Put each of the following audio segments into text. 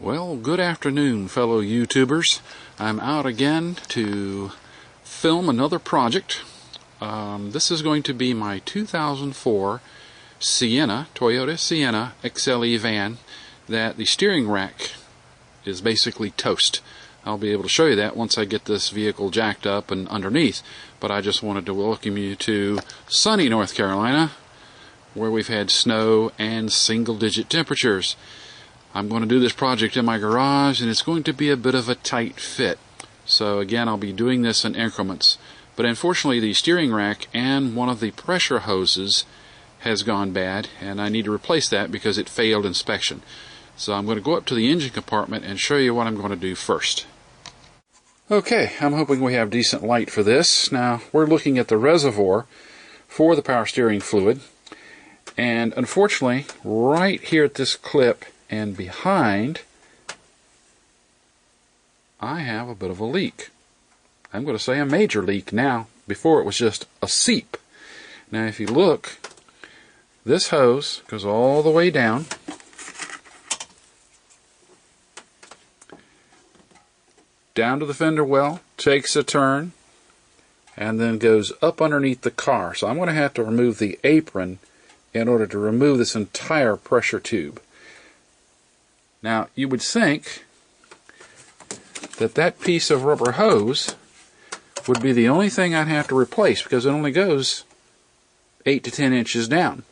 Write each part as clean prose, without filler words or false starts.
Well, good afternoon, fellow YouTubers. I'm out again to film another project. This is going to be my 2004 Sienna, Toyota Sienna XLE van that the steering rack is basically toast. I'll be able to show you that once I get this vehicle jacked up and underneath, but I just wanted to welcome you to sunny North Carolina, where we've had snow and single-digit temperatures. I'm going to do this project in my garage, and it's going to be a bit of a tight fit. So again, I'll be doing this in increments. But unfortunately, the steering rack and one of the pressure hoses has gone bad, and I need to replace that because it failed inspection. So I'm going to go up to the engine compartment and show you what I'm going to do first. Okay, I'm hoping we have decent light for this. Now, we're looking at the reservoir for the power steering fluid. And unfortunately, right here at this clip and behind, I have a bit of a leak. I'm going to say a major leak now. Before it was just a seep. Now if you look, this hose goes all the way down to the fender well, takes a turn, and then goes up underneath the car. So I'm going to have to remove the apron in order to remove this entire pressure tube. Now, you would think that that piece of rubber hose would be the only thing I'd have to replace because it only goes 8 to 10 inches down.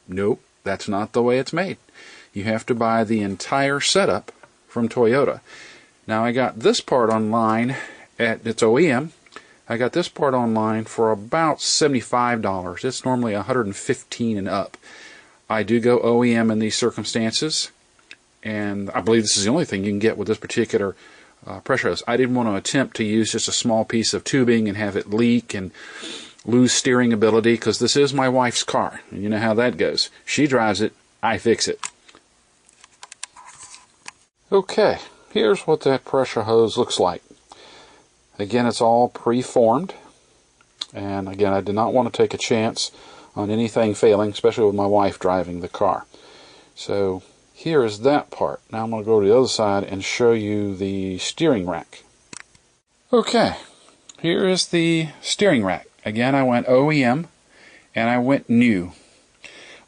Nope, that's not the way it's made. You have to buy the entire setup from Toyota. Now, I got this part online at its OEM. I got this part online for about $75. It's normally $115 and up. I do go OEM in these circumstances, and I believe this is the only thing you can get with this particular pressure hose. I didn't want to attempt to use just a small piece of tubing and have it leak and lose steering ability, because this is my wife's car, and you know how that goes. She drives it, I fix it. Okay, here's what that pressure hose looks like. Again, it's all pre-formed, and again, I did not want to take a chance on anything failing, especially with my wife driving the car. So here is that part. Now I'm going to go to the other side and show you the steering rack. Okay, here is the steering rack. Again, I went OEM and I went new.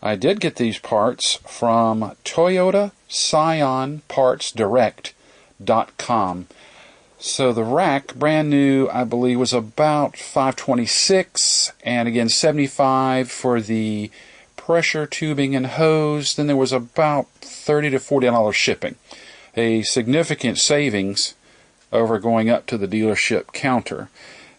I did get these parts from Toyota Scion Parts Direct.com. So the rack, brand new, I believe was about $526, and again $75 for the pressure tubing and hose. Then there was about $30 to $40 shipping. A significant savings over going up to the dealership counter.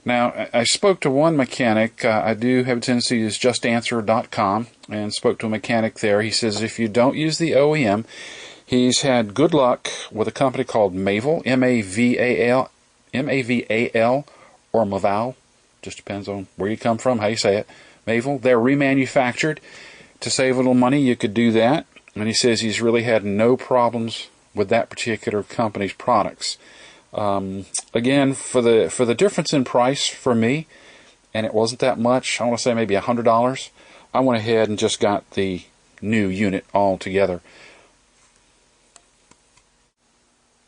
Now, I spoke to one mechanic. I do have a tendency to use justanswer.com, and spoke to a mechanic there. He says if you don't use the OEM, he's had good luck with a company called Maval, M-A-V-A-L, or Maval, just depends on where you come from, how you say it. Maval, they're remanufactured. To save a little money, you could do that. And he says he's really had no problems with that particular company's products. Again, for the difference in price for me, and it wasn't that much, I want to say maybe $100, I went ahead and just got the new unit altogether.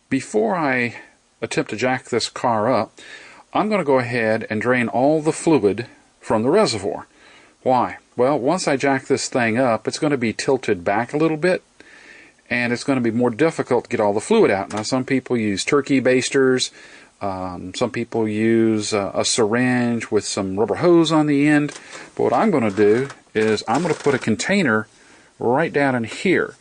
Before I attempt to jack this car up, I'm going to go ahead and drain all the fluid from the reservoir. Why? Well, once I jack this thing up, it's going to be tilted back a little bit, and it's going to be more difficult to get all the fluid out. Now, some people use turkey basters. Some people use a syringe with some rubber hose on the end. But what I'm going to do is I'm going to put a container right down in here.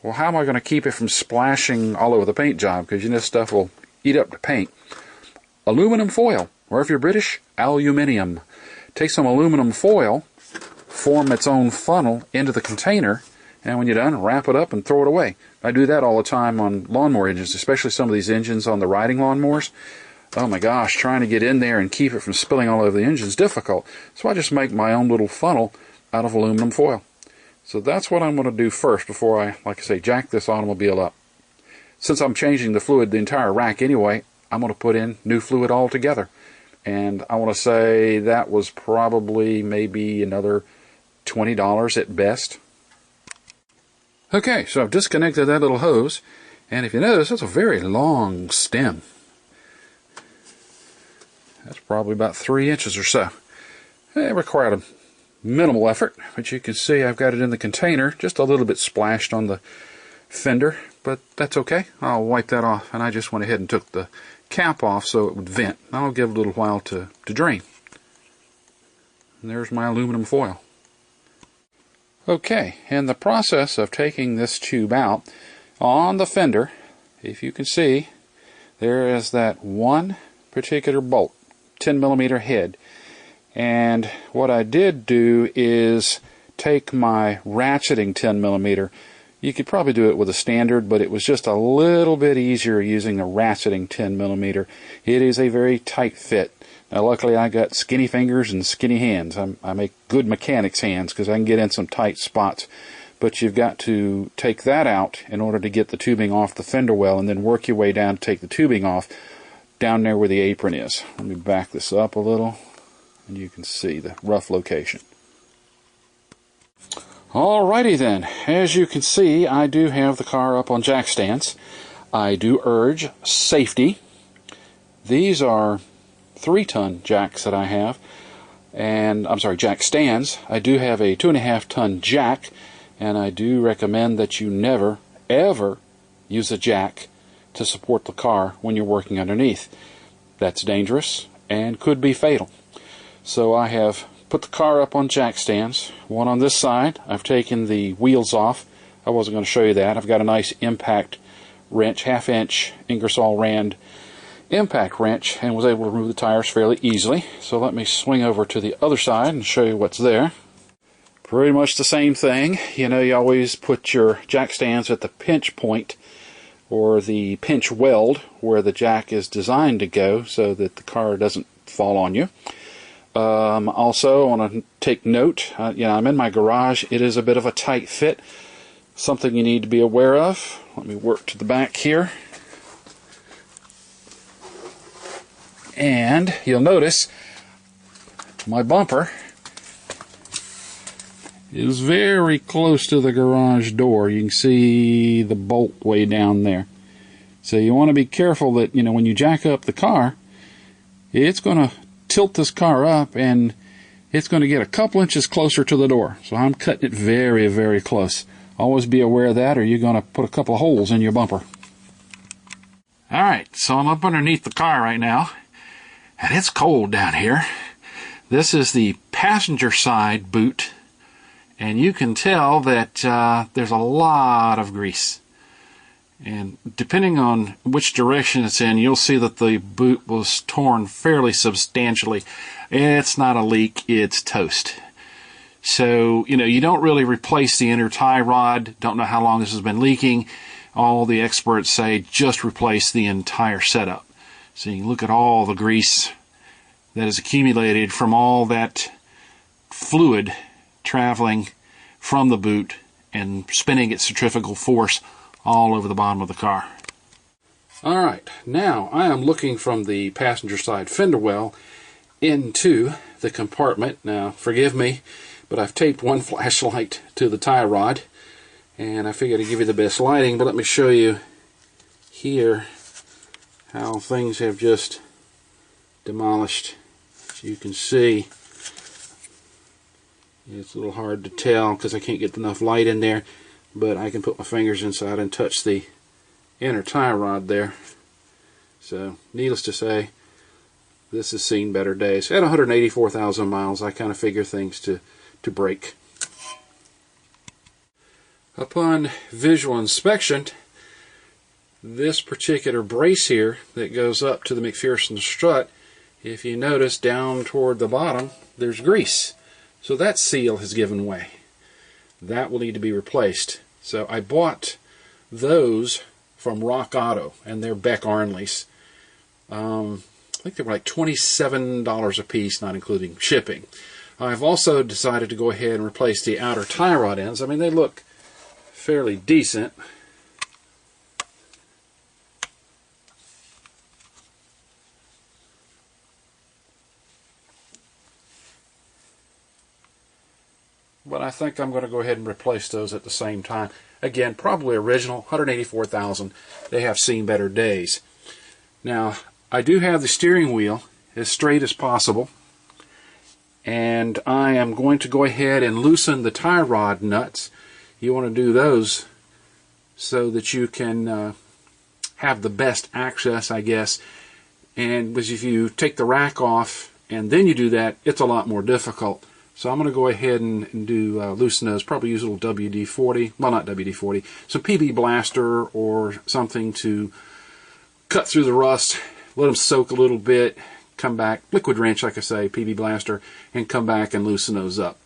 Well, how am I going to keep it from splashing all over the paint job? Because you know, this stuff will eat up the paint. Aluminum foil, or if you're British, aluminium. Take some aluminum foil, form its own funnel into the container, and when you're done, wrap it up and throw it away. I do that all the time on lawnmower engines, especially some of these engines on the riding lawnmowers. Oh my gosh, trying to get in there and keep it from spilling all over the engine is difficult. So I just make my own little funnel out of aluminum foil. So that's what I'm going to do first before I, like I say, jack this automobile up. Since I'm changing the fluid, the entire rack anyway, I'm going to put in new fluid altogether. And I want to say that was probably maybe another $20 at best. Okay, so I've disconnected that little hose, And if you notice, that's a very long stem. That's probably about 3 inches or so. It required a minimal effort, but you can see I've got it in the container, just a little bit splashed on the fender, but that's okay. I'll wipe that off, and I just went ahead and took the cap off so it would vent. I'll give it a little while to drain. And there's my aluminum foil. Okay, in the process of taking this tube out, on the fender, if you can see, there is that one particular bolt, 10mm head. And what I did do is take my ratcheting 10mm. You could probably do it with a standard, but it was just a little bit easier using the ratcheting 10mm. It is a very tight fit. Now luckily I got skinny fingers and skinny hands. I make good mechanic's hands because I can get in some tight spots. But you've got to take that out in order to get the tubing off the fender well, and then work your way down to take the tubing off down there where the apron is. Let me back this up a little, and you can see the rough location. Alrighty then, as you can see, I do have the car up on jack stands. I do urge safety. These are 3-ton jacks that I have, and I'm sorry, jack stands. I do have a 2.5-ton jack, and I do recommend that you never, ever use a jack to support the car when you're working underneath. That's dangerous and could be fatal. So I have put the car up on jack stands, one on this side. I've taken the wheels off. I wasn't going to show you that. I've got a nice impact wrench, 1/2 inch Ingersoll Rand impact wrench, and was able to remove the tires fairly easily. So let me swing over to the other side and show you what's there. Pretty much the same thing. You know, you always put your jack stands at the pinch point or the pinch weld where the jack is designed to go so that the car doesn't fall on you. Also, I want to take note, I'm in my garage. It is a bit of a tight fit. Something you need to be aware of. Let me work to the back here. And you'll notice my bumper is very close to the garage door. You can see the bolt way down there. So you want to be careful that, when you jack up the car, it's going to tilt this car up and it's going to get a couple inches closer to the door. So I'm cutting it very, very close. Always be aware of that, or you're going to put a couple of holes in your bumper. Alright, so I'm up underneath the car right now, and it's cold down here. This is the passenger side boot, and you can tell that there's a lot of grease. And depending on which direction it's in, you'll see that the boot was torn fairly substantially. It's not a leak, it's toast. So, you don't really replace the inner tie rod. Don't know how long this has been leaking. All the experts say just replace the entire setup. So you can look at all the grease that is accumulated from all that fluid traveling from the boot and spinning its centrifugal force all over the bottom of the car. Alright, now I am looking from the passenger side fender well into the compartment. Now, forgive me, but I've taped one flashlight to the tie rod, and I figured I'd give you the best lighting, but let me show you here how things have just demolished. As you can see, it's a little hard to tell because I can't get enough light in there, but I can put my fingers inside and touch the inner tie rod there. So, needless to say, this has seen better days. At 184,000 miles, I kind of figure things to break. Upon visual inspection, this particular brace here that goes up to the McPherson strut, if you notice down toward the bottom, there's grease. So that seal has given way. That will need to be replaced. So I bought those from Rock Auto, and they're Beck Arnleys. I think they were like $27 a piece, not including shipping. I've also decided to go ahead and replace the outer tie rod ends. I mean, they look fairly decent. But I think I'm going to go ahead and replace those at the same time. Again, probably original, 184,000. They have seen better days. Now, I do have the steering wheel as straight as possible, and I am going to go ahead and loosen the tie rod nuts. You want to do those so that you can have the best access, I guess. And if you take the rack off and then you do that, it's a lot more difficult. So I'm going to go ahead and do loosen those. Probably use a little WD-40, well, not WD-40, some PB Blaster or something to cut through the rust. Let them soak a little bit, come back, liquid wrench, like I say, PB Blaster, and come back and loosen those up.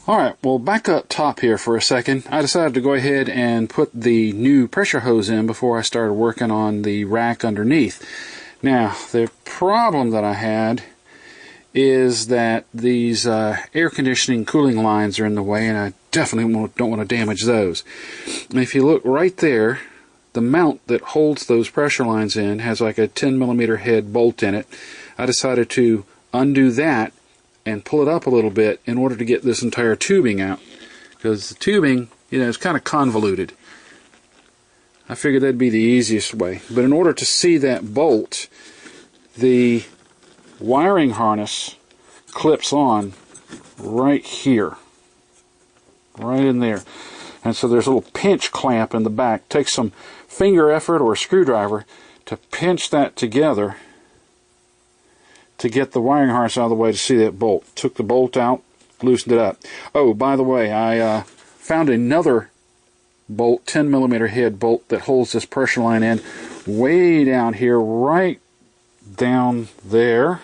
Alright, well, back up top here for a second. I decided to go ahead and put the new pressure hose in before I started working on the rack underneath. Now, the problem that I had is that these air conditioning cooling lines are in the way, and I definitely don't want to damage those. And if you look right there, the mount that holds those pressure lines in has like a 10mm head bolt in it. I decided to undo that and pull it up a little bit in order to get this entire tubing out, because the tubing, you know, is kind of convoluted. I figured that'd be the easiest way. But in order to see that bolt, the wiring harness clips on right here, right in there. And so there's a little pinch clamp in the back. Takes some finger effort or a screwdriver to pinch that together to get the wiring harness out of the way to see that bolt. Took the bolt out, loosened it up. Oh, by the way, I found another bolt, 10mm head bolt that holds this pressure line in way down here, right down there.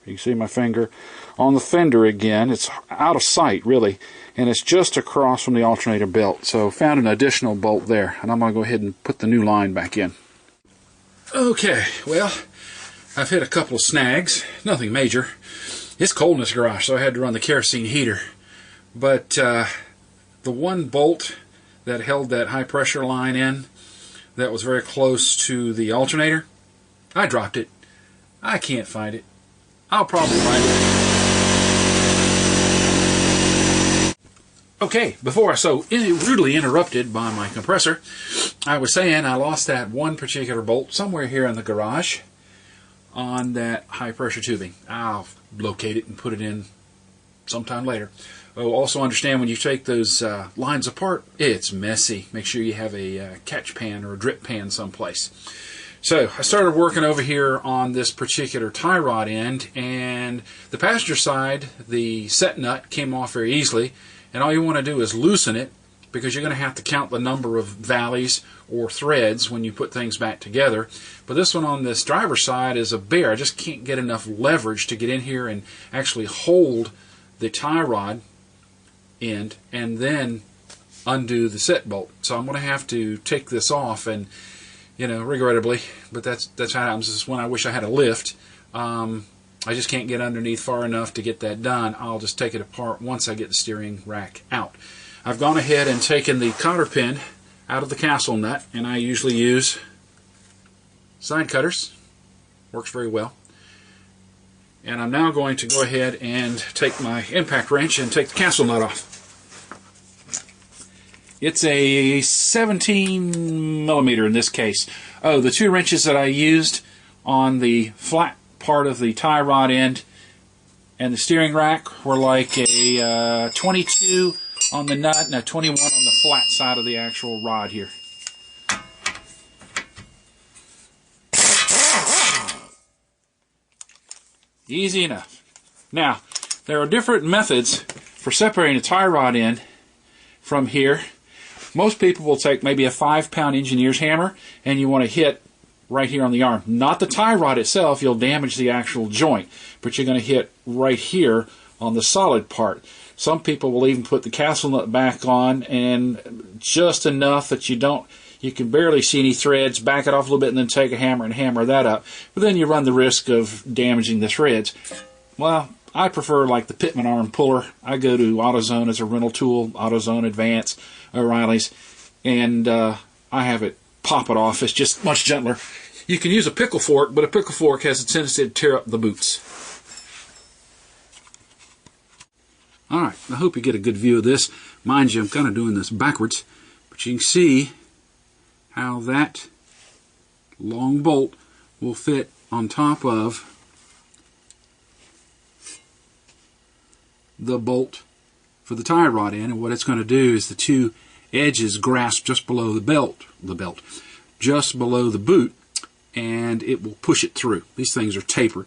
You can see my finger on the fender again. It's out of sight, really, and it's just across from the alternator belt. So found an additional bolt there, and I'm going to go ahead and put the new line back in. Okay, well, I've hit a couple of snags, nothing major. It's cold in this garage, so I had to run the kerosene heater. But the one bolt that held that high pressure line in, that was very close to the alternator, I dropped it. I can't find it. I'll probably find it. Okay, before I was so rudely interrupted by my compressor, I was saying I lost that one particular bolt somewhere here in the garage on that high pressure tubing. I'll locate it and put it in sometime later. Oh, also understand when you take those lines apart, it's messy. Make sure you have a catch pan or a drip pan someplace. So I started working over here on this particular tie rod end, and the passenger side, the set nut came off very easily, and all you want to do is loosen it, because you're going to have to count the number of valleys or threads when you put things back together. But this one on this driver's side is a bear. I just can't get enough leverage to get in here and actually hold the tie rod end and then undo the set bolt. So I'm going to have to take this off, and you know, regrettably, but that's how it happens. This is when I wish I had a lift. I just can't get underneath far enough to get that done. I'll just take it apart once I get the steering rack out. I've gone ahead and taken the cotter pin out of the castle nut, and I usually use side cutters. Works very well. And I'm now going to go ahead and take my impact wrench and take the castle nut off. It's a 17mm in this case. Oh, the two wrenches that I used on the flat part of the tie rod end and the steering rack were like a 22 on the nut and a 21 on the flat side of the actual rod here. Easy enough. Now, there are different methods for separating a tie rod end from here. Most people will take maybe a 5-pound engineer's hammer, and you want to hit right here on the arm. Not the tie rod itself, you'll damage the actual joint, but you're going to hit right here on the solid part. Some people will even put the castle nut back on, and just enough that you can barely see any threads, back it off a little bit, and then take a hammer and hammer that up. But then you run the risk of damaging the threads. Well, I prefer like the Pitman arm puller. I go to AutoZone as a rental tool, AutoZone Advance, O'Reilly's, and I have it pop it off. It's just much gentler. You can use a pickle fork, but a pickle fork has a tendency to tear up the boots. Alright, I hope you get a good view of this. Mind you, I'm kind of doing this backwards, but you can see how that long bolt will fit on top of the bolt for the tie rod in, and what it's going to do is the two edges grasp just below the belt, just below the boot, and it will push it through. These things are tapered,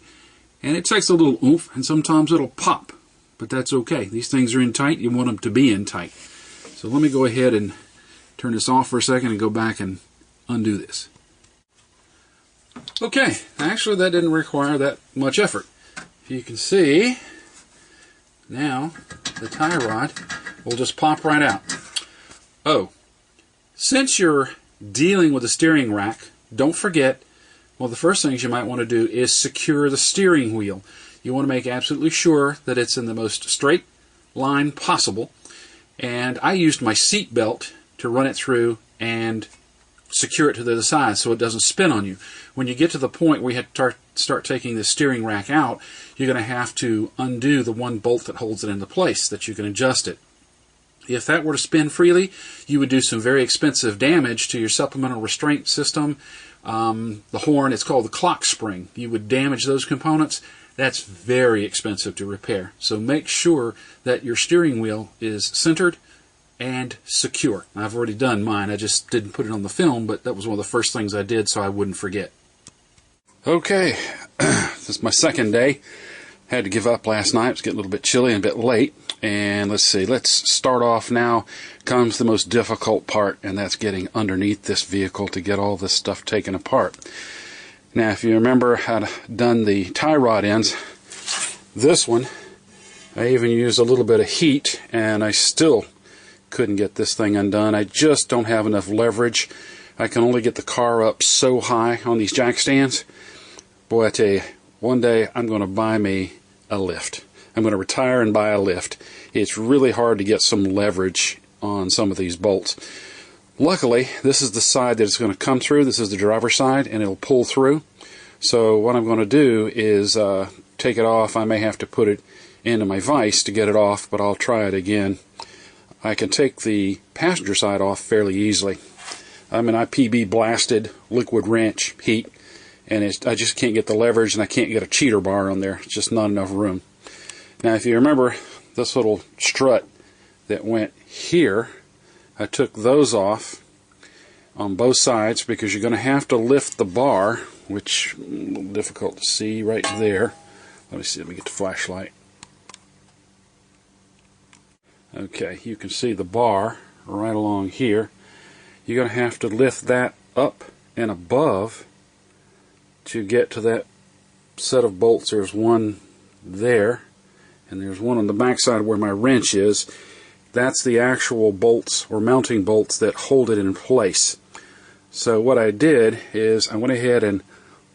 and it takes a little oomph, and sometimes it'll pop, but that's okay. These things are in tight. You want them to be in tight. So let me go ahead and turn this off for a second and go back and undo this. Okay, actually that didn't require that much effort. If you can see, now the tie rod will just pop right out. Oh, since you're dealing with a steering rack, don't forget, well, the first things you might want to do is secure the steering wheel. You want to make absolutely sure that it's in the most straight line possible. And I used my seat belt to run it through and secure it to the other side so it doesn't spin on you. When you get to the point where you have to start taking the steering rack out, you're going to have to undo the one bolt that holds it into place, that you can adjust it. If that were to spin freely, you would do some very expensive damage to your supplemental restraint system. The horn, it's called the clock spring. You would damage those components. That's very expensive to repair. So make sure that your steering wheel is centered and secure. I've already done mine. I just didn't put it on the film, but that was one of the first things I did so I wouldn't forget. Okay, this is my second day. Had to give up last night. It was getting a little bit chilly and a bit late. And let's see, let's start off now. Comes the most difficult part, and that's getting underneath this vehicle to get all this stuff taken apart. Now, if you remember how I'd done the tie rod ends, this one, I even used a little bit of heat, and I still couldn't get this thing undone. I just don't have enough leverage. I can only get the car up so high on these jack stands. Boy, I tell you, one day I'm going to buy me a lift. I'm going to retire and buy a lift. It's really hard to get some leverage on some of these bolts. Luckily, this is the side that it's going to come through. This is the driver's side, and it'll pull through. So what I'm going to do is take it off. I may have to put it into my vise to get it off, but I'll try it again. I can take the passenger side off fairly easily. I'm an IPB blasted liquid wrench heat, and I just can't get the leverage, and I can't get a cheater bar on there. It's just not enough room. Now, if you remember this little strut that went here, I took those off on both sides because you're going to have to lift the bar, which is a little difficult to see right there. Let me see, let me get the flashlight. Okay, you can see the bar right along here. You're going to have to lift that up and above to get to that set of bolts. There's one there, and there's one on the back side where my wrench is. That's the actual bolts or mounting bolts that hold it in place. So what I did is I went ahead and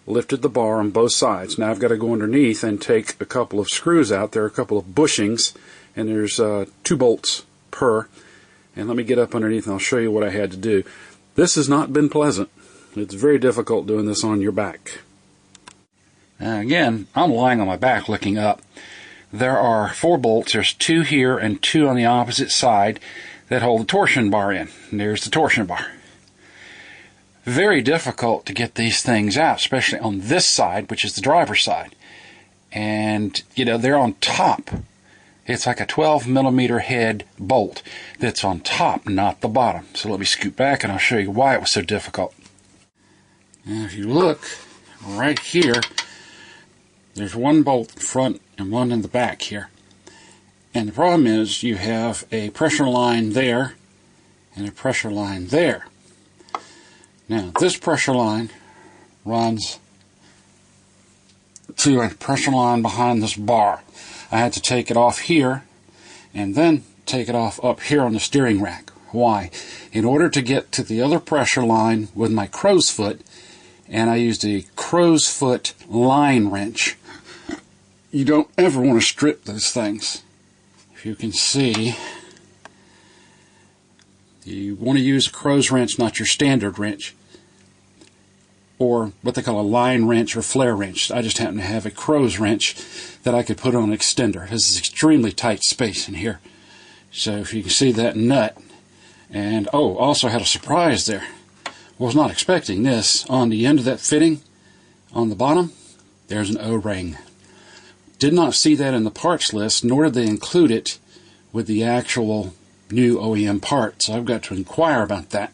lifted the bar on both sides. Now I've got to go underneath and take a couple of screws out. There are a couple of bushings, and there's 2 bolts per. And let me get up underneath and I'll show you what I had to do. This has not been pleasant. It's very difficult doing this on your back. Again, I'm lying on my back looking up. There are 4 bolts. There's 2 here and 2 on the opposite side that hold the torsion bar in. And there's the torsion bar. Very difficult to get these things out, especially on this side, which is the driver's side. And, you know, they're on top. It's like a 12mm head bolt that's on top, not the bottom. So let me scoot back and I'll show you why it was so difficult. Now, if you look right here, there's 1 bolt in front and 1 in the back here. And the problem is you have a pressure line there and a pressure line there. Now, this pressure line runs to a pressure line behind this bar. I had to take it off here and then take it off up here on the steering rack. Why? In order to get to the other pressure line with my crow's foot, and I used a crow's foot line wrench. You don't ever want to strip those things. If you can see, you want to use a crow's wrench, not your standard wrench. or what they call a line wrench or flare wrench. I just happen to have a crow's wrench that I could put on an extender. This is extremely tight space in here. So if you can see that nut, and oh, also had a surprise there. Was not expecting this. On the end of that fitting, on the bottom, there's an O-ring. Did not see that in the parts list, nor did they include it with the actual new OEM part. So I've got to inquire about that.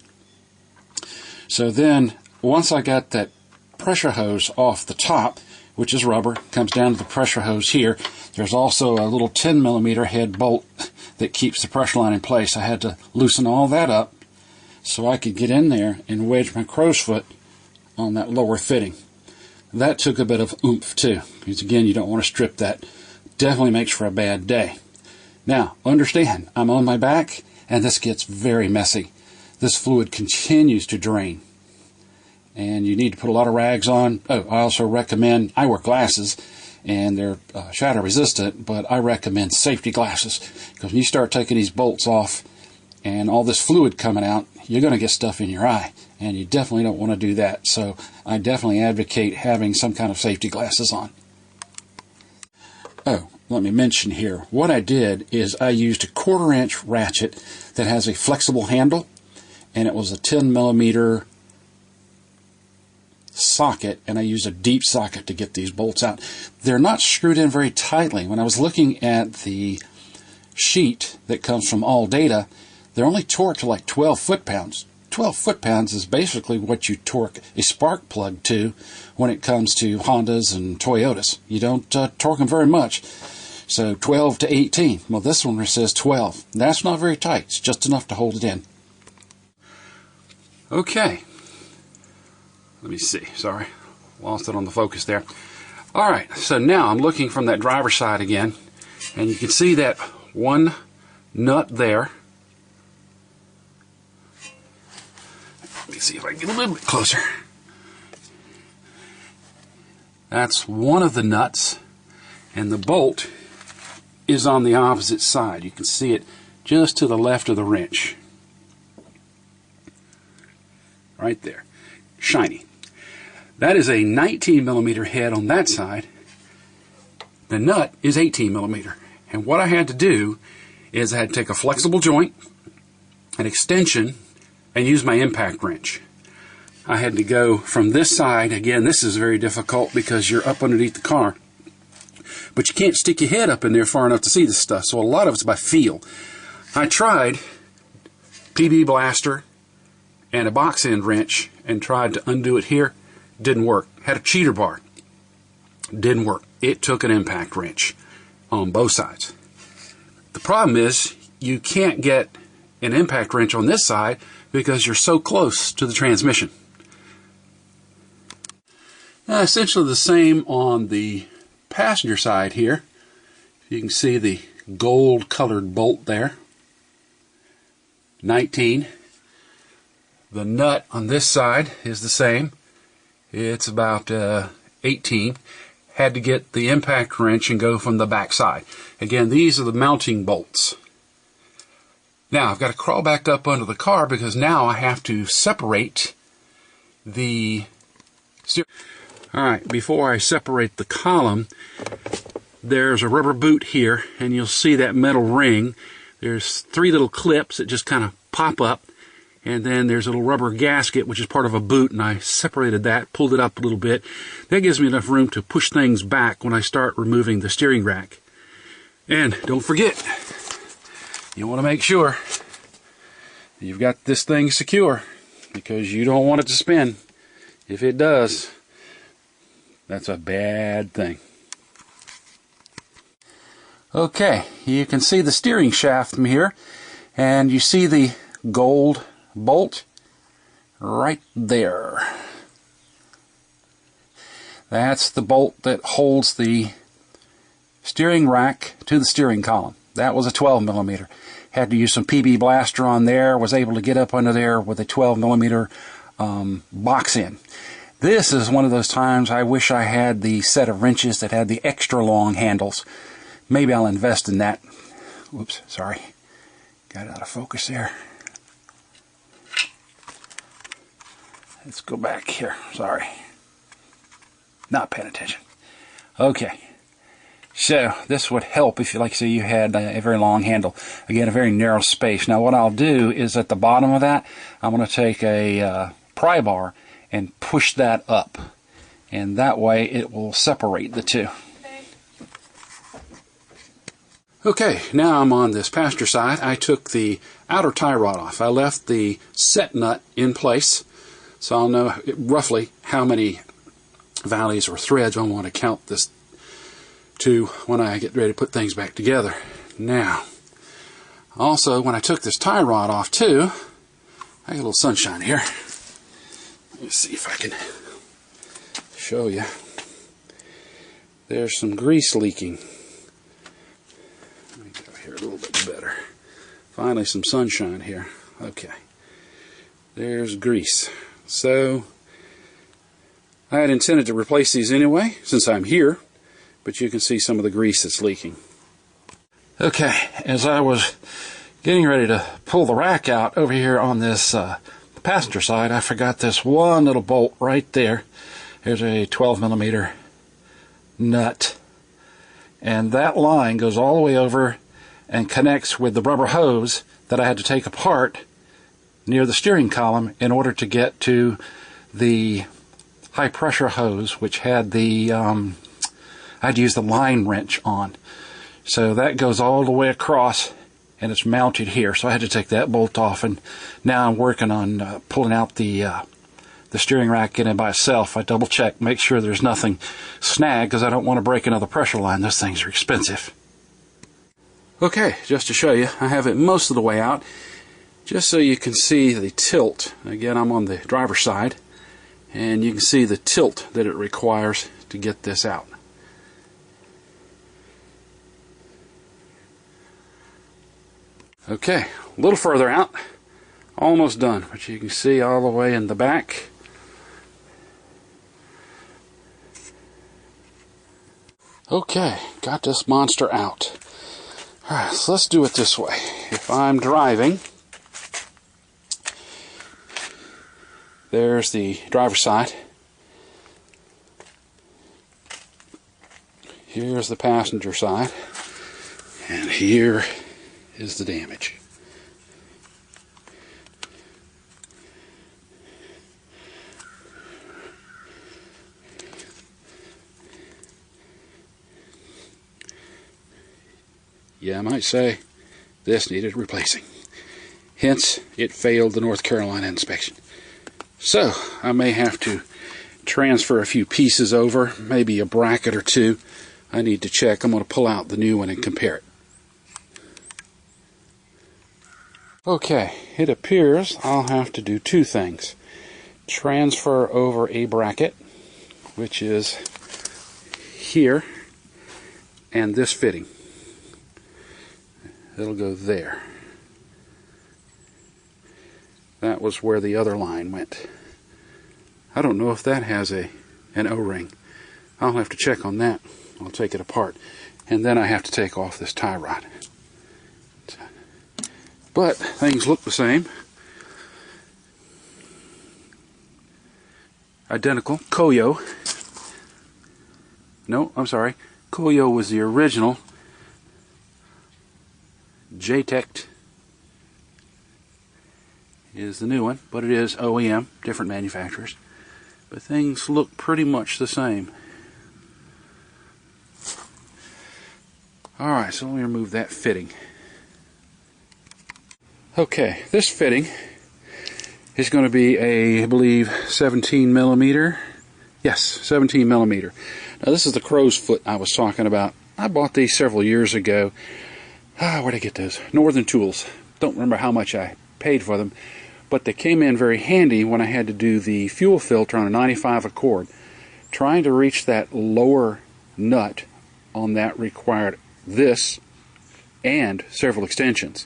So then, once I got that pressure hose off the top, which is rubber, comes down to the pressure hose here. There's also a little 10mm head bolt that keeps the pressure line in place. I had to loosen all that up so I could get in there and wedge my crow's foot on that lower fitting. That took a bit of oomph too, because again, you don't want to strip that. Definitely makes for a bad day. Now, understand, I'm on my back, and this gets very messy. This fluid continues to drain, and you need to put a lot of rags on. Oh, I also recommend, I wear glasses, and they're shatter resistant, but I recommend safety glasses, because when you start taking these bolts off and all this fluid coming out, you're going to get stuff in your eye, and you definitely don't want to do that. So I definitely advocate having some kind of safety glasses on. Oh, let me mention here, what I did is I used a 1/4 inch ratchet that has a flexible handle, and it was a 10mm socket, and I used a deep socket to get these bolts out. They're not screwed in very tightly. When I was looking at the sheet that comes from All Data, they're only torqued to like 12 foot-pounds. 12 foot-pounds is basically what you torque a spark plug to when it comes to Hondas and Toyotas. You don't torque them very much. So 12 to 18. Well, this one says 12. That's not very tight. It's just enough to hold it in. Okay. Let me see. Sorry. Lost it on the focus there. Alright, so now I'm looking from that driver's side again, and you can see that one nut there. Let me see if I can get a little bit closer. That's one of the nuts, and the bolt is on the opposite side. You can see it just to the left of the wrench. Right there. Shiny. That is a 19mm head on that side. The nut is 18mm. And what I had to do is I had to take a flexible joint, an extension, and use my impact wrench. I had to go from this side. Again, this is very difficult because you're up underneath the car. But you can't stick your head up in there far enough to see this stuff. So a lot of it's by feel. I tried PB blaster and a box end wrench and tried to undo it here. Didn't work. Had a cheater bar. Didn't work. It took an impact wrench on both sides. The problem is you can't get an impact wrench on this side because you're so close to the transmission. Now, essentially the same on the passenger side here. You can see the gold colored bolt there. 19. The nut on this side is the same. It's about 18. Had to get the impact wrench and go from the back side. Again, these are the mounting bolts. Now, I've got to crawl back up under the car because now I have to separate the steering. Alright, before I separate the column, there's a rubber boot here, and you'll see that metal ring. There's 3 little clips that just kind of pop up, and then there's a little rubber gasket, which is part of a boot, and I separated that, pulled it up a little bit. That gives me enough room to push things back when I start removing the steering rack. And don't forget, you want to make sure you've got this thing secure, because you don't want it to spin. If it does, that's a bad thing. Okay, you can see the steering shaft from here, and you see the gold bolt right there. That's the bolt that holds the steering rack to the steering column. That was a 12mm. Had to use some PB blaster on there, was able to get up under there with a 12mm box in. This is one of those times I wish I had the set of wrenches that had the extra long handles. Maybe I'll invest in that. Whoops, sorry. Got out of focus there. Let's go back here. Sorry. Not paying attention. Okay. So this would help if, like say, you had a very long handle. Again, a very narrow space. Now what I'll do is at the bottom of that, I'm going to take a pry bar and push that up. And that way it will separate the two. Okay, now I'm on this passenger side. I took the outer tie rod off. I left the set nut in place, so I'll know roughly how many valleys or threads I want to count this to when I get ready to put things back together. Now, also when I took this tie rod off too, I got a little sunshine here. Let me see if I can show you. There's some grease leaking. Let me go here a little bit better. Finally some sunshine here. Okay. There's grease. So I had intended to replace these anyway since I'm here, but you can see some of the grease that's leaking. Okay, as I was getting ready to pull the rack out over here on this passenger side, I forgot this one little bolt right there. Here's a 12mm nut, and that line goes all the way over and connects with the rubber hose that I had to take apart near the steering column in order to get to the high pressure hose, which had the I had to use the line wrench on. So that goes all the way across and it's mounted here. So I had to take that bolt off, and now I'm working on pulling out the steering rack in by itself. I double check, make sure there's nothing snagged because I don't want to break another pressure line. Those things are expensive. Okay, just to show you, I have it most of the way out just so you can see the tilt. Again, I'm on the driver's side, and you can see the tilt that it requires to get this out. Okay, a little further out, almost done, but you can see all the way in the back. Okay, got this monster out. Alright, so let's do it this way. If I'm driving, there's the driver's side. Here's the passenger side. And here is the damage. Yeah, I might say this needed replacing. Hence, it failed the North Carolina inspection. So, I may have to transfer a few pieces over, maybe a bracket or two. I need to check. I'm going to pull out the new one and compare it. Okay, it appears I'll have to do two things. Transfer over a bracket, which is here, and this fitting. It'll go there. That was where the other line went. I don't know if that has an O-ring. I'll have to check on that. I'll take it apart. And then I have to take off this tie rod. But things look the same. Identical. Koyo. No, I'm sorry. Koyo was the original. J-Tech is the new one, but it is OEM, different manufacturers. But things look pretty much the same. Alright, so let me remove that fitting. Okay, this fitting is going to be a, I believe, 17mm. Yes, 17mm. Now this is the crow's foot I was talking about. I bought these several years ago. Where'd I get those? Northern Tools. Don't remember how much I paid for them, but they came in very handy when I had to do the fuel filter on a 95 Accord. Trying to reach that lower nut on that required this and several extensions.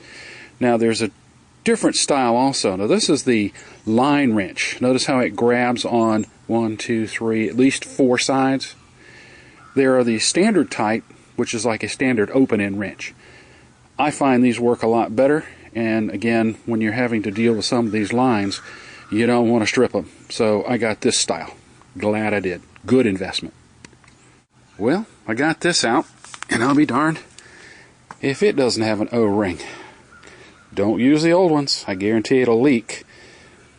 Now there's a different style also. Now this is the line wrench. Notice how it grabs on 1, 2, 3, at least 4 sides. There are the standard type, which is like a standard open-end wrench. I find these work a lot better, and again, when you're having to deal with some of these lines, you don't want to strip them. So I got this style. Glad I did. Good investment. Well, I got this out, and I'll be darned if it doesn't have an O-ring. Don't use the old ones. I guarantee it'll leak.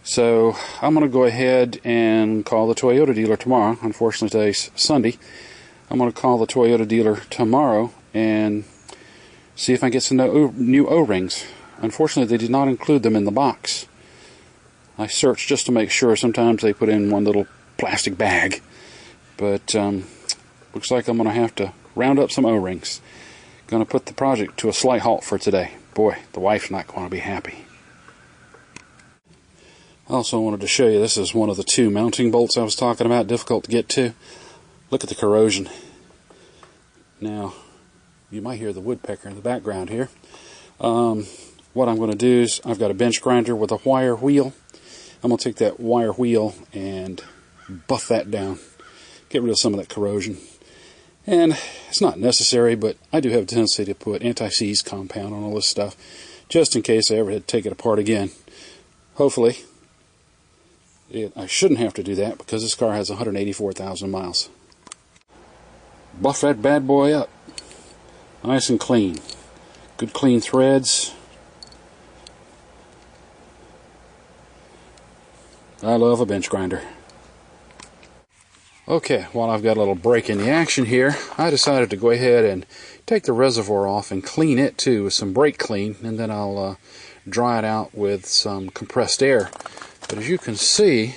So I'm going to go ahead and call the Toyota dealer tomorrow. Unfortunately, today's Sunday. I'm going to call the Toyota dealer tomorrow and see if I can get some new O-rings. Unfortunately, they did not include them in the box. I searched just to make sure. Sometimes they put in one little plastic bag. But looks like I'm going to have to round up some O-rings. Going to put the project to a slight halt for today. Boy, the wife's not going to be happy. I also wanted to show you, this is one of the two mounting bolts I was talking about, difficult to get to. Look at the corrosion. Now, you might hear the woodpecker in the background here. What I'm going to do is, I've got a bench grinder with a wire wheel. I'm going to take that wire wheel and buff that down. Get rid of some of that corrosion. And it's not necessary, but I do have a tendency to put anti-seize compound on all this stuff, just in case I ever had to take it apart again. Hopefully, I shouldn't have to do that because this car has 184,000 miles. Buff that bad boy up. Nice and clean. Good clean threads. I love a bench grinder. Okay, while I've got a little break in the action here, I decided to go ahead and take the reservoir off and clean it too with some brake clean, and then I'll dry it out with some compressed air. But as you can see,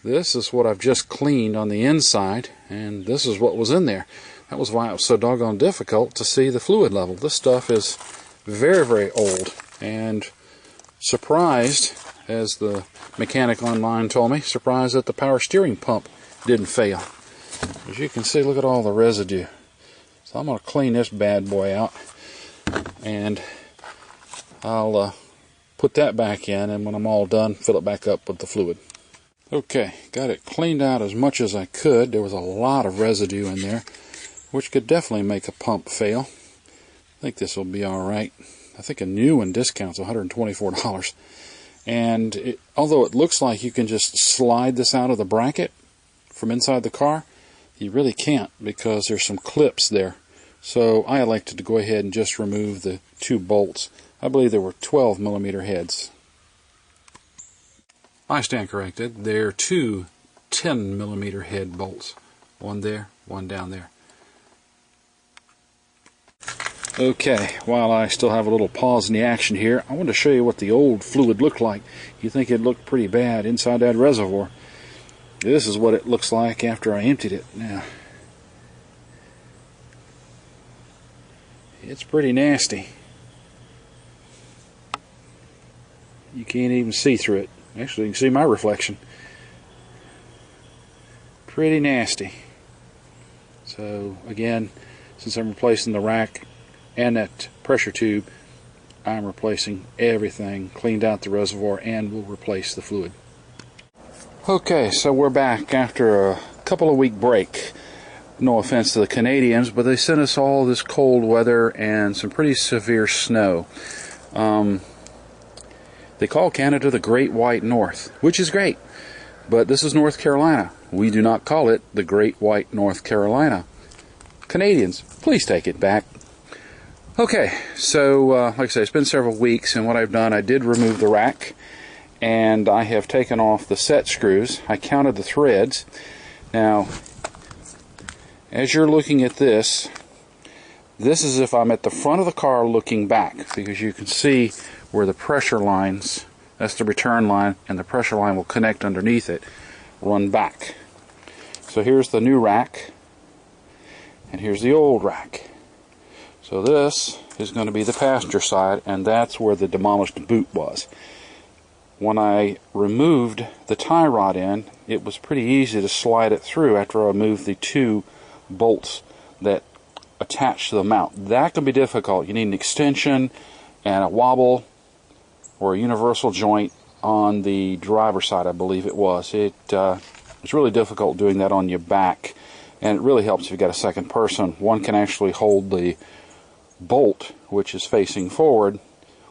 this is what I've just cleaned on the inside, and this is what was in there. That was why it was so doggone difficult to see the fluid level. This stuff is very, very old, and surprised, as the mechanic online told me, surprised that the power steering pump didn't fail. As you can see, look at all the residue. So I'm going to clean this bad boy out, and I'll put that back in, and when I'm all done, fill it back up with the fluid. Okay, got it cleaned out as much as I could. There was a lot of residue in there, which could definitely make a pump fail. I think this will be alright. I think a new one discounts $124. And although it looks like you can just slide this out of the bracket from inside the car, you really can't because there's some clips there. So I elected to go ahead and just remove the two bolts. I believe there were 12 millimeter heads. I stand corrected. There are two 10 millimeter head bolts. One there, one down there. Okay, while I still have a little pause in the action here, I want to show you what the old fluid looked like. You think it looked pretty bad inside that reservoir. This is what it looks like after I emptied it. Now, it's pretty nasty. You can't even see through it. Actually, you can see my reflection. Pretty nasty. So, again, since I'm replacing the rack and that pressure tube, I'm replacing everything, cleaned out the reservoir, and will replace the fluid. Okay, so we're back after a couple of week break. No offense to the Canadians, but they sent us all this cold weather and some pretty severe snow. They call Canada the Great White North, which is great, but this is North Carolina. We do not call it the Great White North Carolina. Canadians, please take it back. Okay, so like I say, it's been several weeks, and what I've done, I did remove the rack, and I have taken off the set screws. I counted the threads. Now, as you're looking at this, this is if I'm at the front of the car looking back, because you can see where the pressure lines, that's the return line, and the pressure line will connect underneath it, run back. So here's the new rack, and here's the old rack. So this is going to be the passenger side, and that's where the demolished boot was. When I removed the tie rod in, it was pretty easy to slide it through after I removed the two bolts that attach to the mount. That can be difficult. You need an extension and a wobble or a universal joint on the driver's side, I believe it was. It's really difficult doing that on your back, and it really helps if you've got a second person. One can actually hold the bolt, which is facing forward,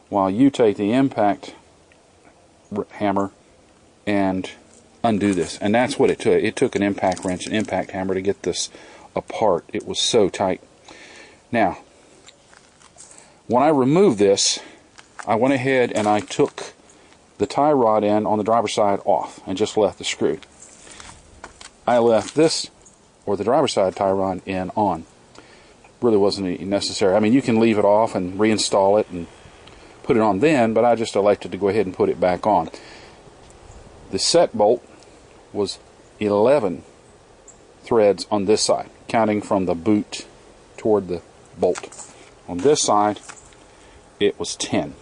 while you take the impact hammer and undo this. And that's what it took. It took an impact wrench, an impact hammer to get this apart. It was so tight. Now, when I removed this, I went ahead and I took the tie rod end on the driver's side off and just left the screw. I left this, or the driver's side tie rod end, on. Really wasn't necessary. I mean, you can leave it off and reinstall it and put it on then, but I just elected to go ahead and put it back on. The set bolt was 11 threads on this side, counting from the boot toward the bolt. On this side, it was 10.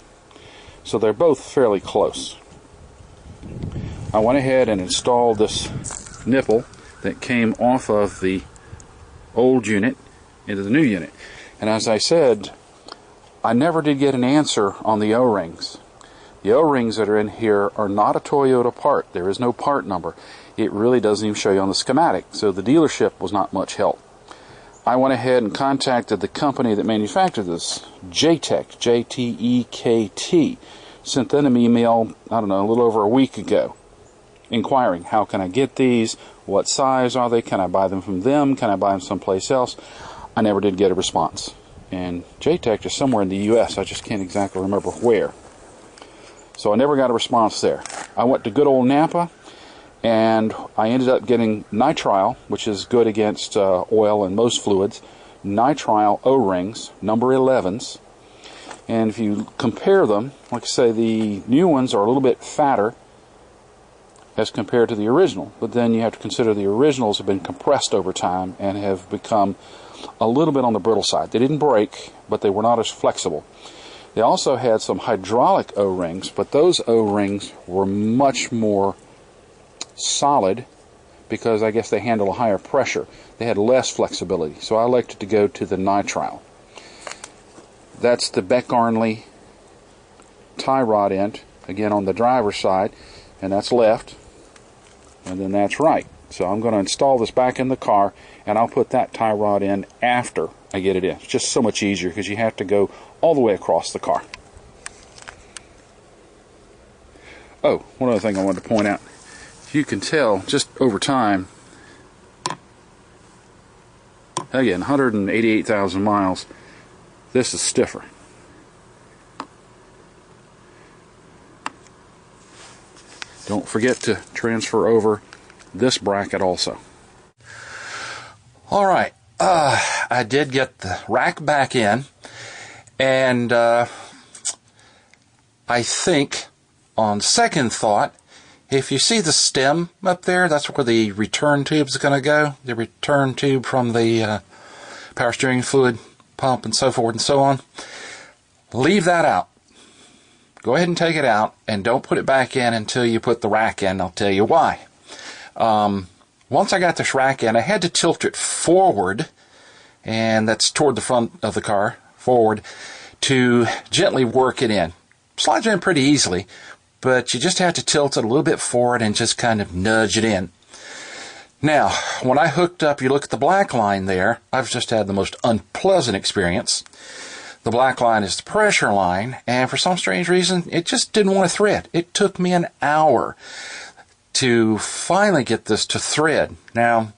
So they're both fairly close. I went ahead and installed this nipple that came off of the old unit into the new unit. And as I said, I never did get an answer on the O-rings. The O-rings that are in here are not a Toyota part. There is no part number. It really doesn't even show you on the schematic. So the dealership was not much help. I went ahead and contacted the company that manufactured this, J-Tech, J-T-E-K-T. Sent them an email, I don't know, a little over a week ago, inquiring, how can I get these? What size are they? Can I buy them from them? Can I buy them someplace else? I never did get a response. And J-Tech is somewhere in the U.S. I just can't exactly remember where. So I never got a response there. I went to good old Napa, and I ended up getting nitrile, which is good against oil and most fluids. Nitrile O-rings, number 11s. And if you compare them, like I say, the new ones are a little bit fatter as compared to the original. But then you have to consider the originals have been compressed over time and have become a little bit on the brittle side. They didn't break, but they were not as flexible. They also had some hydraulic O-rings, but those O-rings were much more solid because I guess they handle a higher pressure. They had less flexibility, so I elected to go to the nitrile. That's the Beck Arnley tie rod end, again on the driver's side, and that's left, and then that's right. So I'm going to install this back in the car, and I'll put that tie rod in after I get it in. It's just so much easier because you have to go all the way across the car. Oh, one other thing I wanted to point out. You can tell just over time, again, 188,000 miles, this is stiffer. Don't forget to transfer over this bracket also. Alright, I did get the rack back in, and I think on second thought, if you see the stem up there, that's where the return tube is going to go. The return tube from the power steering fluid pump and so forth and so on. Leave that out. Go ahead and take it out, and don't put it back in until you put the rack in. I'll tell you why. Once I got this rack in, I had to tilt it forward, and that's toward the front of the car, forward, to gently work it in. Slides in pretty easily, but you just have to tilt it a little bit forward and just kind of nudge it in. Now, when I hooked up, you look at the black line there, I've just had the most unpleasant experience. The black line is the pressure line, and for some strange reason, it just didn't want to thread. It took me an hour to finally get this to thread. Now,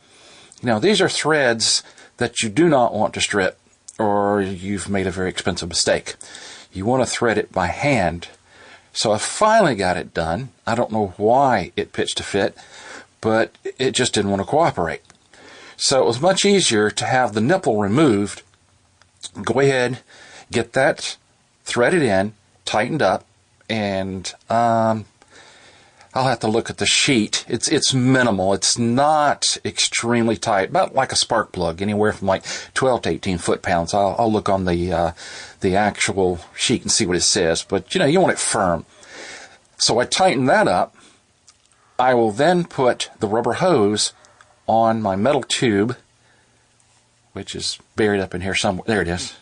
these are threads that you do not want to strip, or you've made a very expensive mistake. You want to thread it by hand. So I finally got it done. I don't know why it pitched a fit, but it just didn't want to cooperate. So it was much easier to have the nipple removed. Go ahead, get that threaded in, tightened up, and I'll have to look at the sheet. It's minimal. It's not extremely tight, about like a spark plug, anywhere from like 12 to 18 foot-pounds. I'll look on the actual sheet and see what it says, but you want it firm. So I tighten that up. I will then put the rubber hose on my metal tube, which is buried up in here somewhere. There it is.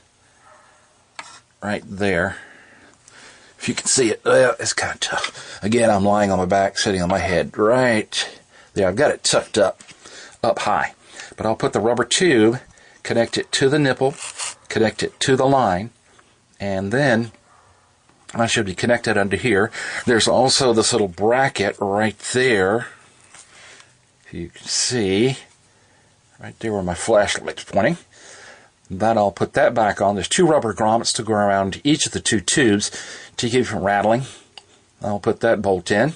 Right there. If you can see it, it's kind of tough. Again, I'm lying on my back, sitting on my head. Right there. I've got it tucked up high. But I'll put the rubber tube, connect it to the nipple, connect it to the line, and then And I should be connected under here. There's also this little bracket right there. If you can see, right there where my flashlight's pointing. That I'll put that back on. There's 2 rubber grommets to go around each of the 2 tubes to keep it from rattling. I'll put that bolt in.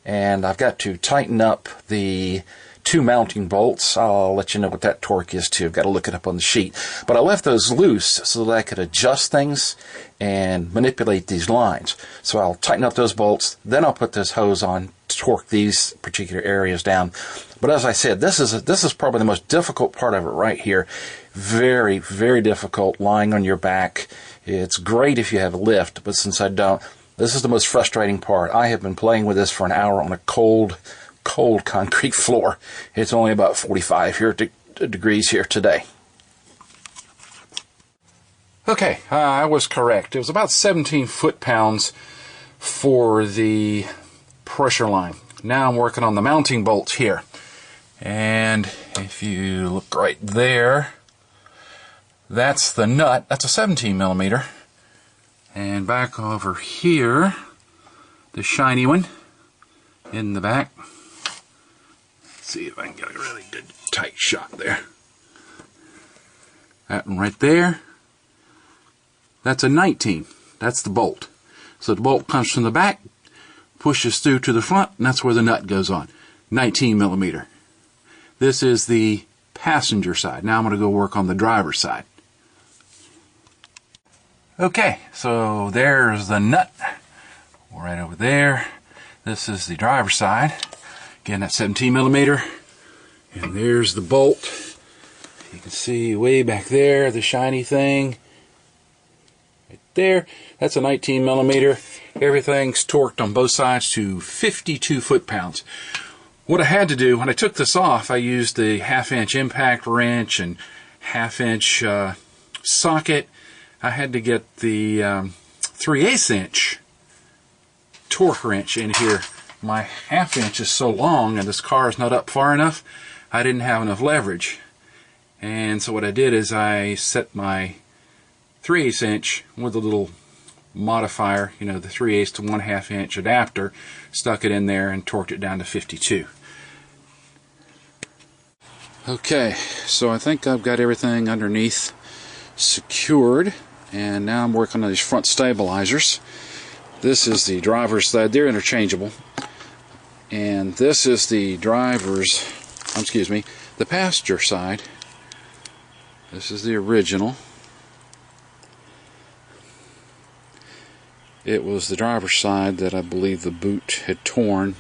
And I've got to tighten up the 2 mounting bolts. I'll let you know what that torque is too. I've got to look it up on the sheet. But I left those loose so that I could adjust things and manipulate these lines. So I'll tighten up those bolts, then I'll put this hose on to torque these particular areas down. But as I said, this is probably the most difficult part of it right here. Very, very difficult lying on your back. It's great if you have a lift, but since I don't, this is the most frustrating part. I have been playing with this for an hour on a cold concrete floor. It's only about 45 degrees here today. Okay, I was correct. It was about 17 foot-pounds for the pressure line. Now I'm working on the mounting bolts here. And if you look right there, that's the nut. That's a 17 millimeter. And back over here, the shiny one in the back. Let's see if I can get a really good tight shot there. That one right there, that's a 19. That's the bolt. So the bolt comes from the back, pushes through to the front, and that's where the nut goes on. 19 millimeter. This is the passenger side. Now I'm going to go work on the driver's side. Okay, so there's the nut right over there. This is the driver's side. Again, that's 17 millimeter. And there's the bolt. You can see way back there, the shiny thing. Right there, that's a 19 millimeter. Everything's torqued on both sides to 52 foot-pounds. What I had to do, when I took this off, I used the 1/2-inch impact wrench and 1/2-inch socket. I had to get the 3/8 inch torque wrench in here. My 1/2 inch is so long and this car is not up far enough, I didn't have enough leverage. And so what I did is I set my 3/8 inch with a little modifier, you know, the 3/8 to 1/2 inch adapter, stuck it in there and torqued it down to 52. Okay, so I think I've got everything underneath secured. And now I'm working on these front stabilizers. This is the driver's side. They're interchangeable. And this is the the passenger side. This is the original. It was the driver's side that I believe the boot had torn.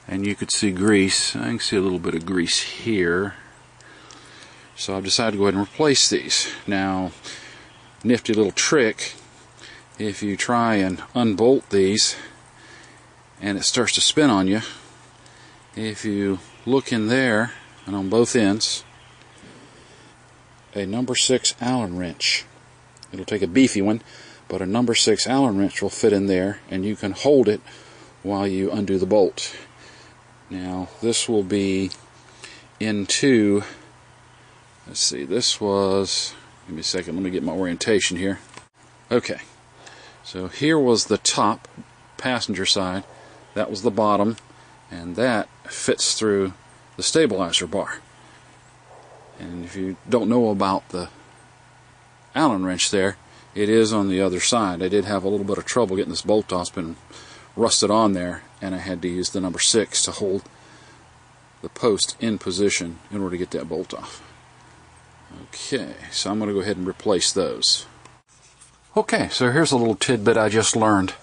And you could see grease. I can see a little bit of grease here. So I've decided to go ahead and replace these. Now, nifty little trick, if you try and unbolt these and it starts to spin on you, if you look in there and on both ends, a number 6 Allen wrench. It'll take a beefy one, but a number 6 Allen wrench will fit in there and you can hold it while you undo the bolt. Now this will be into, let's see, this was, give me a second, let me get my orientation here. Okay, so here was the top passenger side, that was the bottom, and that fits through the stabilizer bar. And if you don't know about the Allen wrench there, it is on the other side. I did have a little bit of trouble getting this bolt off. It's been rusted on there, and I had to use the number 6 to hold the post in position in order to get that bolt off. Okay, so I'm going to go ahead and replace those. Okay, so here's a little tidbit I just learned.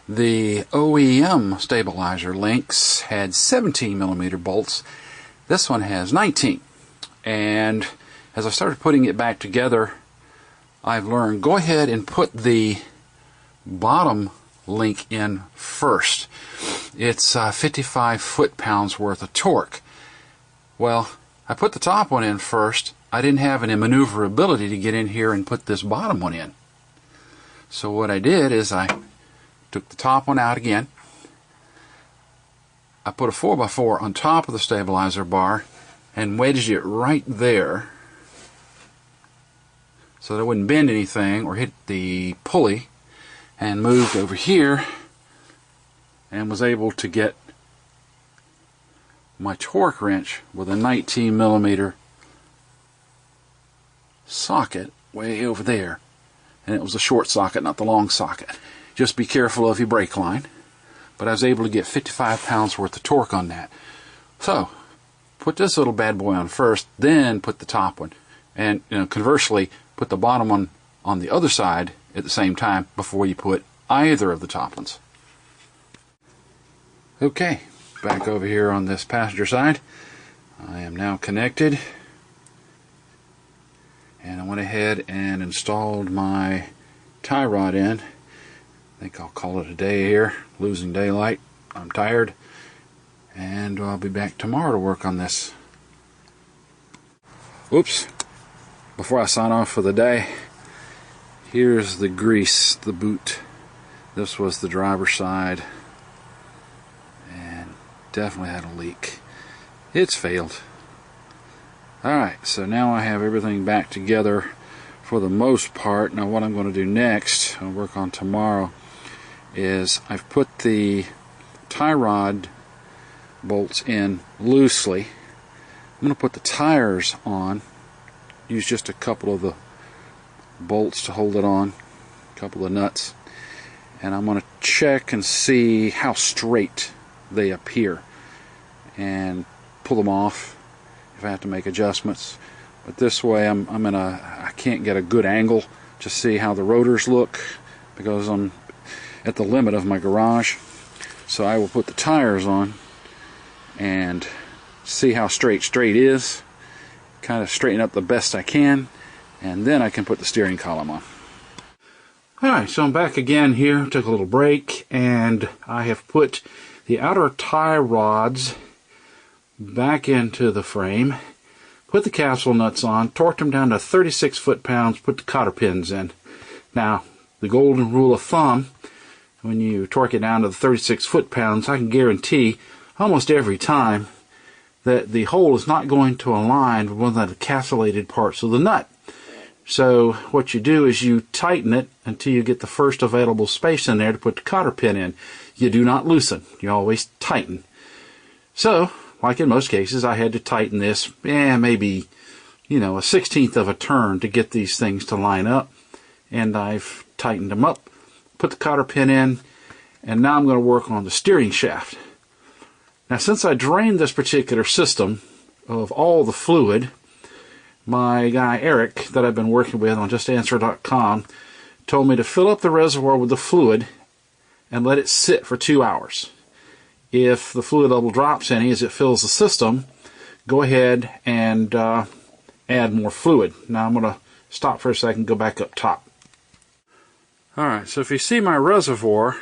The OEM stabilizer links had 17 millimeter bolts. This one has 19. And as I started putting it back together, I've learned, go ahead and put the bottom link in first. It's 55 foot-pounds worth of torque. Well, I put the top one in first. I didn't have any maneuverability to get in here and put this bottom one in. So what I did is I took the top one out again. I put a 4x4 on top of the stabilizer bar and wedged it right there so that it wouldn't bend anything or hit the pulley. and moved over here and was able to get my torque wrench with a 19 millimeter socket way over there. And it was a short socket, not the long socket. Just be careful of your brake line. But I was able to get 55 pounds worth of torque on that. So, put this little bad boy on first, then put the top one. And conversely, put the bottom one on the other side at the same time before you put either of the top ones. Okay, back over here on this passenger side. I am now connected. And I went ahead and installed my tie rod in. I think I'll call it a day here. Losing daylight. I'm tired. And I'll be back tomorrow to work on this. Oops. Before I sign off for the day, here's the grease, the boot. This was the driver's side. And definitely had a leak. It's failed. Alright, so now I have everything back together for the most part. Now what I'm going to do next, I'll work on tomorrow, is I've put the tie rod bolts in loosely. I'm going to put the tires on, use just a couple of the bolts to hold it on, a couple of nuts, and I'm going to check and see how straight they appear and pull them off if I have to make adjustments. But this way I can't get a good angle to see how the rotors look because I'm at the limit of my garage. So I will put the tires on and see how straight is, kind of straighten up the best I can, and then I can put the steering column on. Alright, so I'm back again here, took a little break, and I have put the outer tie rods back into the frame, put the capsule nuts on, torqued them down to 36 foot-pounds, put the cotter pins in. Now, the golden rule of thumb, when you torque it down to the 36 foot-pounds, I can guarantee almost every time that the hole is not going to align with one of the capsulated parts of the nut. So what you do is you tighten it until you get the first available space in there to put the cotter pin in. You do not loosen, you always tighten. So, like in most cases, I had to tighten this, maybe, a 1/16 of a turn to get these things to line up. And I've tightened them up, put the cotter pin in, and now I'm going to work on the steering shaft. Now, since I drained this particular system of all the fluid, my guy Eric, that I've been working with on JustAnswer.com, told me to fill up the reservoir with the fluid and let it sit for 2 hours. If the fluid level drops any as it fills the system, go ahead and add more fluid. Now I'm going to stop for a second and go back up top. Alright, so if you see my reservoir,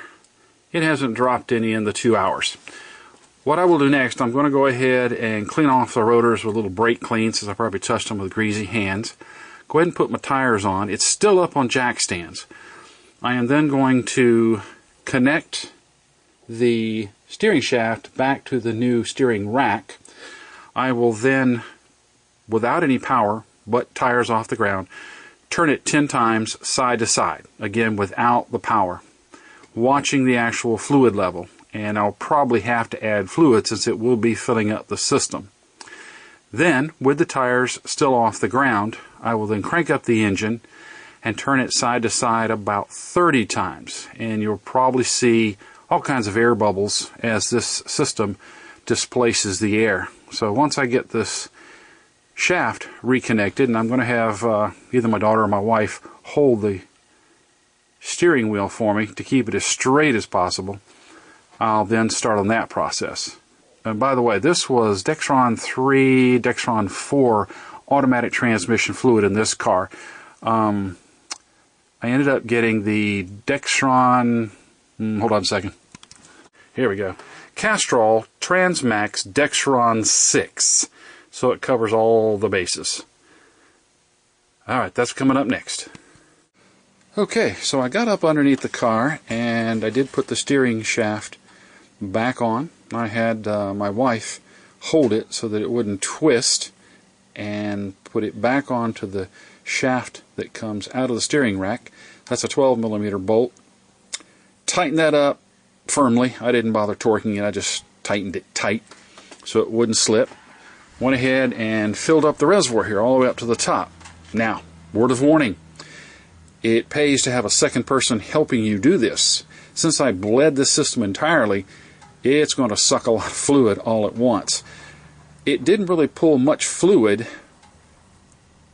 it hasn't dropped any in the 2 hours. What I will do next, I'm going to go ahead and clean off the rotors with a little brake clean, since I probably touched them with greasy hands. Go ahead and put my tires on. It's still up on jack stands. I am then going to connect the steering shaft back to the new steering rack. I will then, without any power, but tires off the ground, turn it 10 times side to side, again without the power, watching the actual fluid level. And I'll probably have to add fluid since it will be filling up the system. Then, with the tires still off the ground, I will then crank up the engine and turn it side to side about 30 times. And you'll probably see all kinds of air bubbles as this system displaces the air. So once I get this shaft reconnected, and I'm going to have either my daughter or my wife hold the steering wheel for me to keep it as straight as possible, I'll then start on that process. And by the way, this was Dexron 3, Dexron 4 automatic transmission fluid in this car. I ended up getting the Dexron, hold on a second. Here we go. Castrol Transmax Dexron 6. So it covers all the bases. Alright, that's coming up next. Okay, so I got up underneath the car and I did put the steering shaft back on. I had my wife hold it so that it wouldn't twist and put it back onto the shaft that comes out of the steering rack. That's a 12 millimeter bolt. tightened that up firmly. I didn't bother torquing it, I just tightened it tight so it wouldn't slip. Went ahead and filled up the reservoir here all the way up to the top. Now, word of warning, it pays to have a second person helping you do this. Since I bled this system entirely, it's going to suck a lot of fluid all at once. It didn't really pull much fluid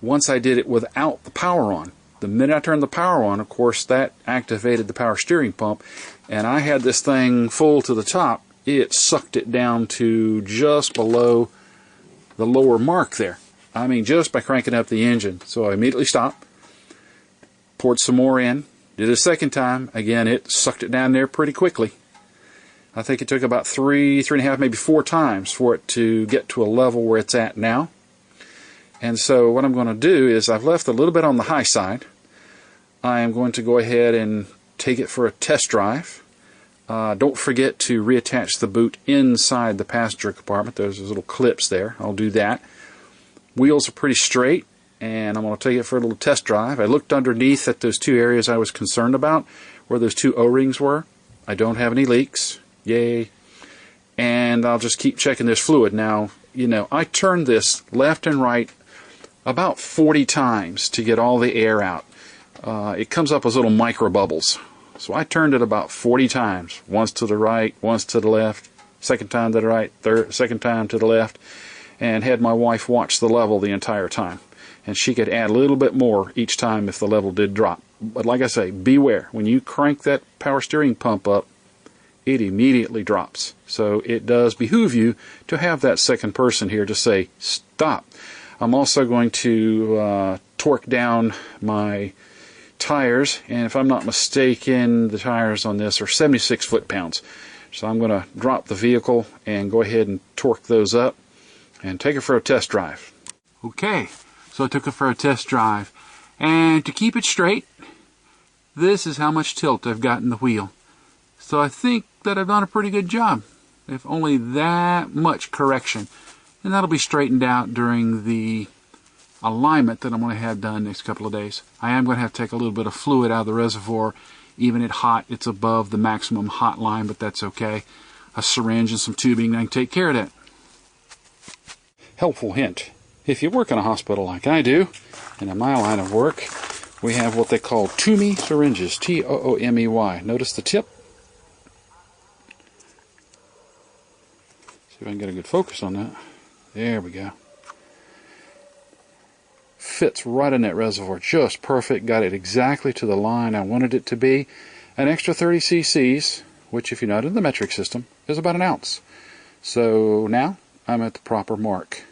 once I did it without the power on. The minute I turned the power on, of course, that activated the power steering pump, and I had this thing full to the top. It sucked it down to just below the lower mark there. I mean, just by cranking up the engine. So I immediately stopped, poured some more in, did it a second time. Again, it sucked it down there pretty quickly. I think it took about 3.5, maybe 4 times for it to get to a level where it's at now. And so what I'm going to do is I've left a little bit on the high side. I am going to go ahead and take it for a test drive. Don't forget to reattach the boot inside the passenger compartment. There's those little clips there. I'll do that. Wheels are pretty straight, and I'm going to take it for a little test drive. I looked underneath at those 2 areas I was concerned about, where those 2 O-rings were. I don't have any leaks. Yay. And I'll just keep checking this fluid. Now, you know, I turned this left and right about 40 times to get all the air out. It comes up as little micro bubbles. So I turned it about 40 times. Once to the right, once to the left, second time to the right, second time to the left, and had my wife watch the level the entire time. And she could add a little bit more each time if the level did drop. But like I say, beware. When you crank that power steering pump up, it immediately drops. So it does behoove you to have that second person here to say, stop. I'm also going to torque down my tires, and if I'm not mistaken, the tires on this are 76 foot-pounds. So I'm going to drop the vehicle and go ahead and torque those up and take it for a test drive. Okay, so I took it for a test drive, and to keep it straight, this is how much tilt I've got in the wheel. So I think that I've done a pretty good job, if only that much correction. And that'll be straightened out during the alignment that I'm going to have done next couple of days. I am going to have to take a little bit of fluid out of the reservoir. Even at hot, it's above the maximum hot line, but that's okay. A syringe and some tubing, I can take care of that. Helpful hint. If you work in a hospital like I do, and in my line of work, we have what they call Toomey syringes, T-O-O-M-E-Y. Notice the tip? See if I can get a good focus on that. There we go. Fits right in that reservoir, just perfect. Got it exactly to the line I wanted it to be. An extra 30 cc's, which if you're not in the metric system, is about 1 ounce. So now I'm at the proper mark.